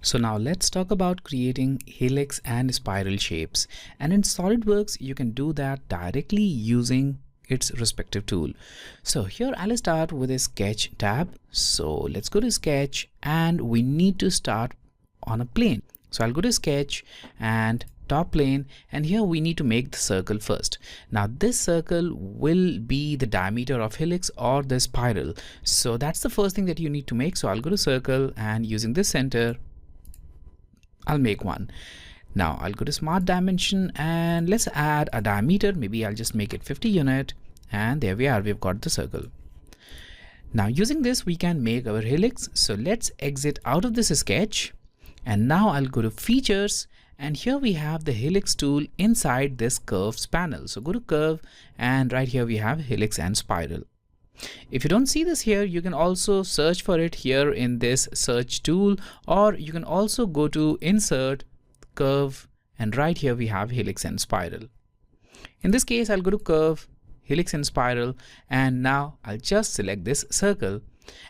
So now let's talk about creating helix and spiral shapes. And in SolidWorks, you can do that directly using its respective tool. So here I'll start with a sketch tab. So let's go to sketch and we need to start on a plane. So I'll go to sketch and top plane, and here we need to make the circle first. Now this circle will be the diameter of helix or the spiral. So that's the first thing that you need to make. So I'll go to circle and using this center, I'll make one. Now I'll go to smart dimension and let's add a diameter. Maybe I'll just make it 50 unit, and there we are, we've got the circle. Now using this we can make our helix. So let's exit out of this sketch, and now I'll go to features, and here we have the helix tool inside this curves panel. So go to curve, and right here we have helix and spiral. If you don't see this here, you can also search for it here in this search tool, or you can also go to insert curve, and right here we have helix and spiral. In this case, I'll go to curve, helix and spiral, and now I'll just select this circle,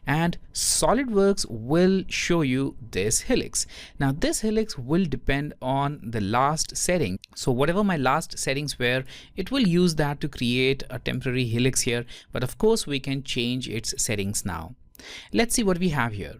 and SolidWorks will show you this helix. Now this helix will depend on the last setting. So whatever my last settings were, it will use that to create a temporary helix here, but of course we can change its settings now. Let's see what we have here.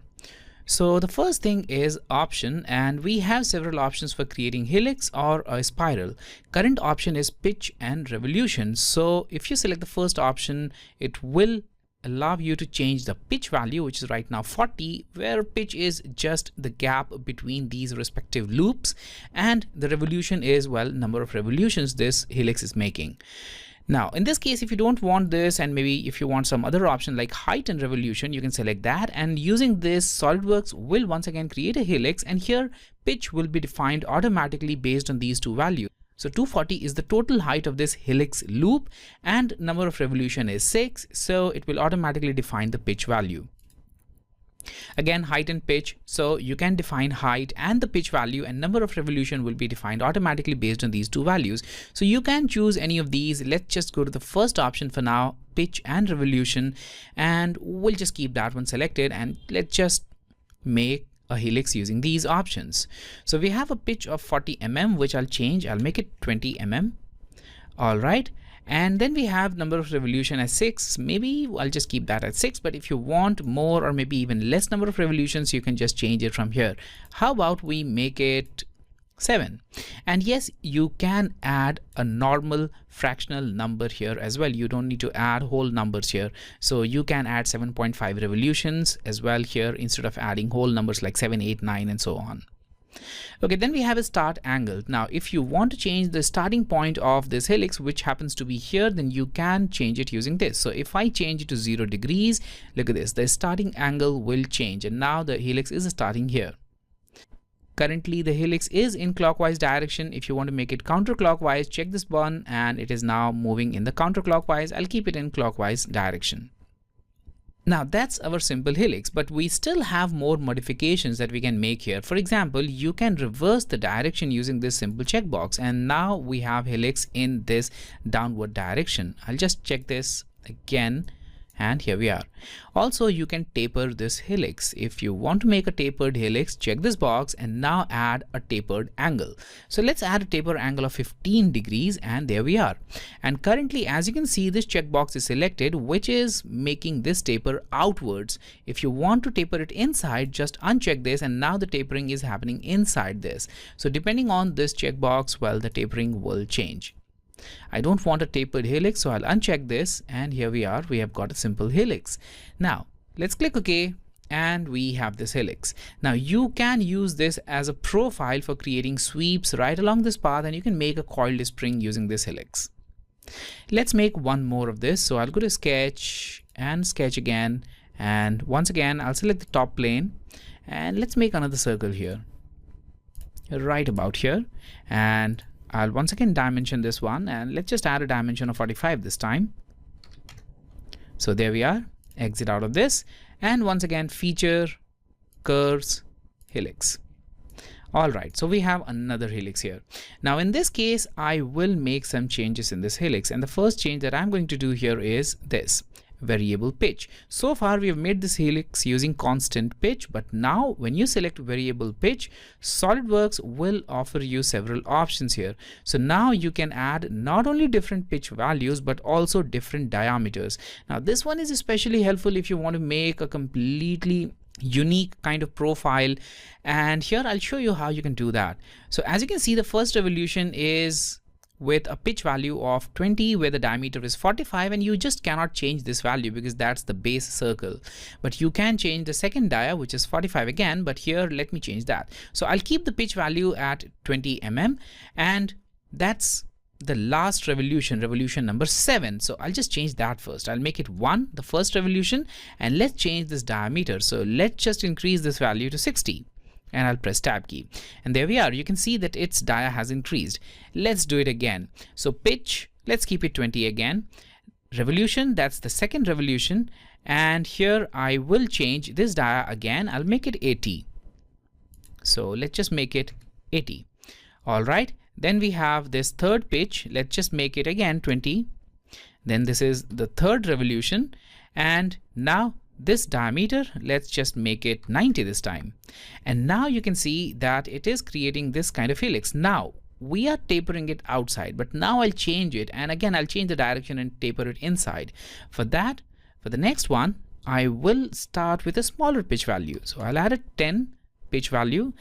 So the first thing is option, and we have several options for creating helix or a spiral. Current option is pitch and revolution. So if you select the first option, it will allow you to change the pitch value, which is right now 40, where pitch is just the gap between these respective loops, and the revolution is, well, number of revolutions this helix is making. Now in this case, if you don't want this, and maybe if you want some other option like height and revolution, you can select that, and using this SolidWorks will once again create a helix, and here pitch will be defined automatically based on these two values. So 240 is the total height of this helix loop, and number of revolution is 6, so it will automatically define the pitch value. Again, height and pitch, so you can define height and the pitch value, and number of revolution will be defined automatically based on these two values. So you can choose any of these. Let's just go to the first option for now, pitch and revolution, and we'll just keep that one selected, and let's just make a helix using these options. So we have a pitch of 40 mm, which I'll change. I'll make it 20 mm. All right. And then we have number of revolution as 6. Maybe I'll just keep that at 6, but if you want more or maybe even less number of revolutions, you can just change it from here. How about we make it 7? And yes, you can add a normal fractional number here as well. You don't need to add whole numbers here. So you can add 7.5 revolutions as well here instead of adding whole numbers like 7, 8, 9 and so on. Okay, then we have a start angle. Now if you want to change the starting point of this helix, which happens to be here, then you can change it using this. So if I change it to 0 degrees, look at this, the starting angle will change, and now the helix is starting here. Currently the helix is in clockwise direction. If you want to make it counterclockwise, check this button, and it is now moving in the counterclockwise. I'll keep it in clockwise direction. Now that's our simple helix, but we still have more modifications that we can make here. For example, you can reverse the direction using this simple checkbox, and now we have helix in this downward direction. I'll just check this again, and here we are. Also, you can taper this helix. If you want to make a tapered helix, check this box and now add a tapered angle. So let's add a taper angle of 15 degrees, and there we are. And currently, as you can see, this checkbox is selected, which is making this taper outwards. If you want to taper it inside, just uncheck this, and now the tapering is happening inside this. So depending on this checkbox, well, the tapering will change. I don't want a tapered helix, so I'll uncheck this, and here we are, we have got a simple helix. Now let's click OK, and we have this helix. Now you can use this as a profile for creating sweeps right along this path, and you can make a coiled spring using this helix. Let's make one more of this. So I'll go to sketch and sketch again, and once again I'll select the top plane, and let's make another circle here right about here, and I'll once again dimension this one, and let's just add a dimension of 45 this time. So there we are. Exit out of this, and once again feature, curves, helix. All right, so we have another helix here. Now in this case, I will make some changes in this helix, and the first change that I'm going to do here is this. variable pitch. So far we have made this helix using constant pitch, but now when you select variable pitch, SolidWorks will offer you several options here. So now you can add not only different pitch values but also different diameters. Now this one is especially helpful if you want to make a completely unique kind of profile, and here I'll show you how you can do that. So as you can see, the first revolution is with a pitch value of 20 where the diameter is 45, and you just cannot change this value because that's the base circle. But you can change the second dia, which is 45 again, but here let me change that. So I'll keep the pitch value at 20 mm, and that's the last revolution, revolution number 7. So I'll just change that first. I'll make it 1, the first revolution, and let's change this diameter. So let's just increase this value to 60. And I'll press tab key, and there we are. You can see that its dia has increased. Let's do it again. So pitch, let's keep it 20 again. Revolution, that's the second revolution, and here I will change this dia again. I'll make it 80. So let's just make it 80. All right, then we have this third pitch. Let's just make it again 20. Then this is the third revolution, and now this diameter, let's just make it 90 this time. And now you can see that it is creating this kind of helix. Now we are tapering it outside, but now I'll change it, and again I'll change the direction and taper it inside. For that, for the next one, I will start with a smaller pitch value. So I'll add a 10 pitch value.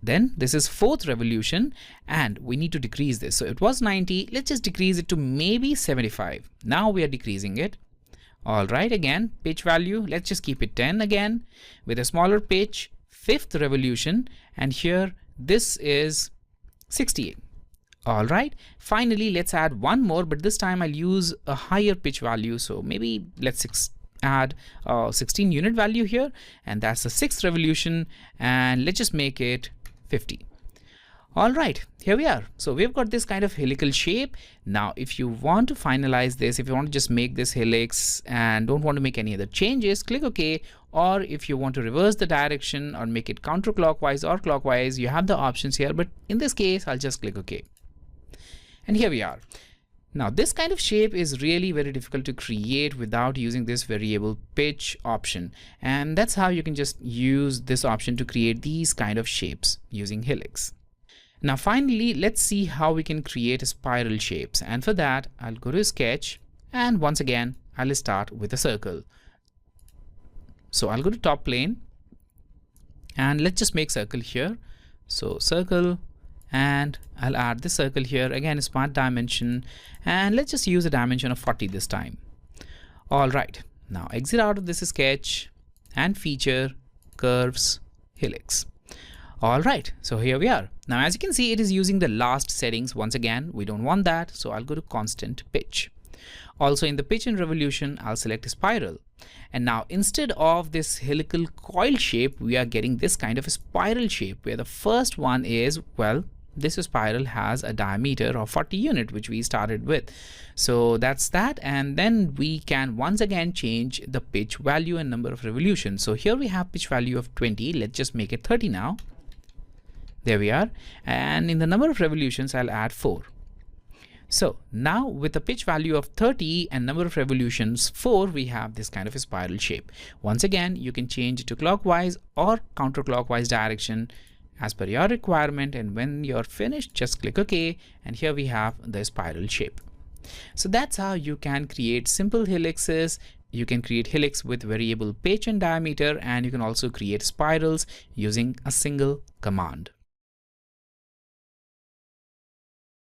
Then this is fourth revolution, and we need to decrease this. So it was 90, let's just decrease it to maybe 75. Now we are decreasing it. All right, again pitch value, let's just keep it 10 again with a smaller pitch, fifth revolution, and here this is 68. All right, finally let's add one more, but this time I'll use a higher pitch value. So maybe let's add a 16 unit value here, and that's the sixth revolution, and let's just make it 50. All right, here we are. So we've got this kind of helical shape. Now if you want to finalize this, if you want to just make this helix and don't want to make any other changes, click OK. Or if you want to reverse the direction or make it counterclockwise or clockwise, you have the options here, but in this case I'll just click OK. And here we are. Now this kind of shape is really very difficult to create without using this variable pitch option, and that's how you can just use this option to create these kind of shapes using Helix. Now finally, let's see how we can create spiral shapes, and for that I'll go to Sketch, and once again I'll start with a circle. So I'll go to top plane, and let's just make circle here. So circle, and I'll add this circle here, again smart dimension, and let's just use a dimension of 40 this time. All right, now exit out of this Sketch and feature, curves, helix. All right, so here we are. Now as you can see, it is using the last settings. Once again, we don't want that, so I'll go to constant pitch. Also in the pitch and revolution, I'll select spiral. And now instead of this helical coil shape, we are getting this kind of a spiral shape, where the first one is, well, this spiral has a diameter of 40 unit, which we started with. So that's that, and then we can once again change the pitch value and number of revolutions. So here we have pitch value of 20. Let's just make it 30 now. There we are, and in the number of revolutions I'll add 4. So now with a pitch value of 30 and number of revolutions 4, we have this kind of a spiral shape. Once again, you can change it to clockwise or counterclockwise direction as per your requirement, and when you're finished, just click OK, and here we have the spiral shape. So that's how you can create simple helixes. You can create helix with variable pitch and diameter, and you can also create spirals using a single command.